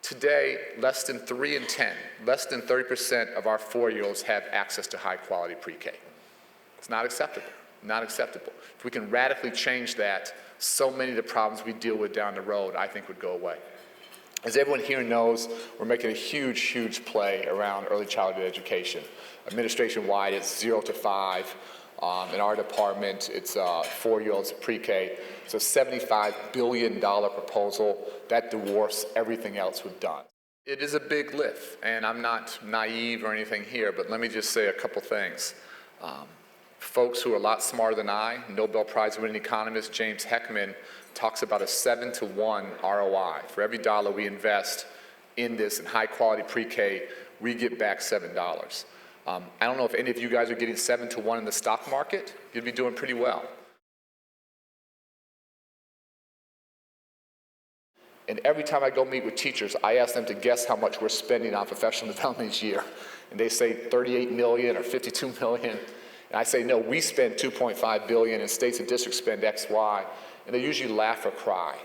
Today, less than 3 in 10, less than 30% of our 4-year-olds have access to high-quality pre-K. It's not acceptable, not acceptable. If we can radically change that, so many of the problems we deal with down the road, I think, would go away. As everyone here knows, we're making a huge, huge play around early childhood education. Administration-wide, it's 0 to 5. In our department, it's 4-year-olds pre-K. It's a $75 billion proposal that dwarfs everything else we've done. It is a big lift, and I'm not naive or anything here, but let me just say a couple things. Folks who are a lot smarter than I, Nobel Prize-winning economist James Heckman, talks about a 7-to-1 ROI. For every dollar we invest in this in high-quality pre-K, we get back $7. I don't know if any of you guys are getting 7-to-1 in the stock market. You'd be doing pretty well. And every time I go meet with teachers, I ask them to guess how much we're spending on professional development each year. And they say 38 million or 52 million. And I say, no, we spend 2.5 billion and states and districts spend X, Y. And they usually laugh or cry.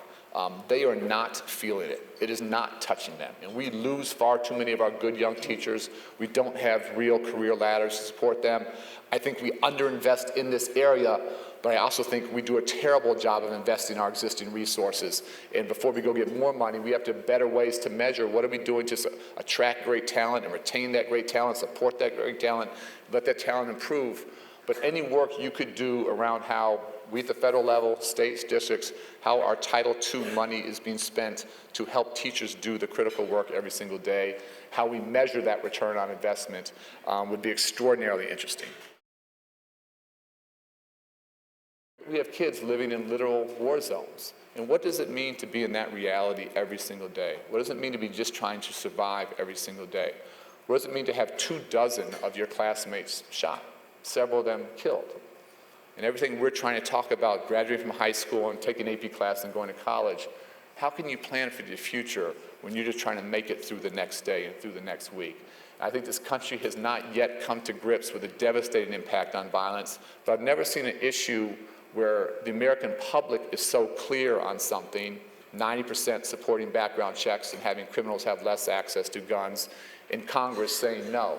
They are not feeling it. It is not touching them. And we lose far too many of our good young teachers. We don't have real career ladders to support them. I think we underinvest in this area, but I also think we do a terrible job of investing our existing resources. And before we go get more money, we have to have better ways to measure what are we doing to attract great talent and retain that great talent, support that great talent, let that talent improve. But any work you could do around how we at the federal level, states, districts, how our Title II money is being spent to help teachers do the critical work every single day, how we measure that return on investment would be extraordinarily interesting. We have kids living in literal war zones. And what does it mean to be in that reality every single day? What does it mean to be just trying to survive every single day? What does it mean to have 24 of your classmates shot, several of them killed? And everything we're trying to talk about, graduating from high school and taking an AP class and going to college, how can you plan for the future when you're just trying to make it through the next day and through the next week? I think this country has not yet come to grips with a devastating impact on violence, but I've never seen an issue where the American public is so clear on something, 90% supporting background checks and having criminals have less access to guns, and Congress saying no.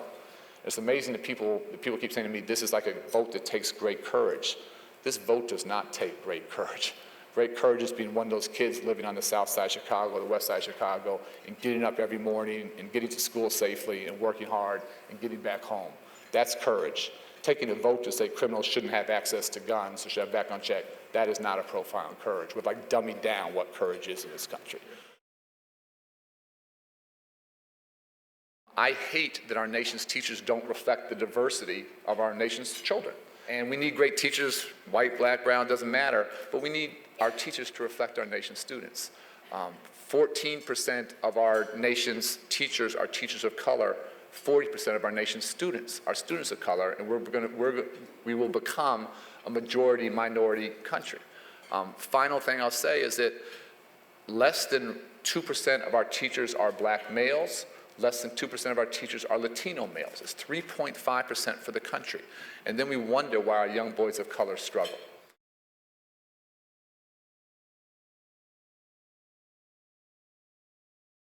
It's amazing that people keep saying to me, this is like a vote that takes great courage. This vote does not take great courage. Great courage is being one of those kids living on the south side of Chicago or the west side of Chicago and getting up every morning and getting to school safely and working hard and getting back home. That's courage. Taking a vote to say criminals shouldn't have access to guns or should have background check, that is not a profile in courage. We're like dumbing down what courage is in this country. I hate that our nation's teachers don't reflect the diversity of our nation's children. And we need great teachers, white, black, brown, doesn't matter, but we need our teachers to reflect our nation's students. 14% of our nation's teachers are teachers of color. 40% of our nation's students are students of color, and we will become a majority minority country. Final thing I'll say is that less than 2% of our teachers are black males. Less than 2% of our teachers are Latino males. It's 3.5% for the country. And then we wonder why our young boys of color struggle.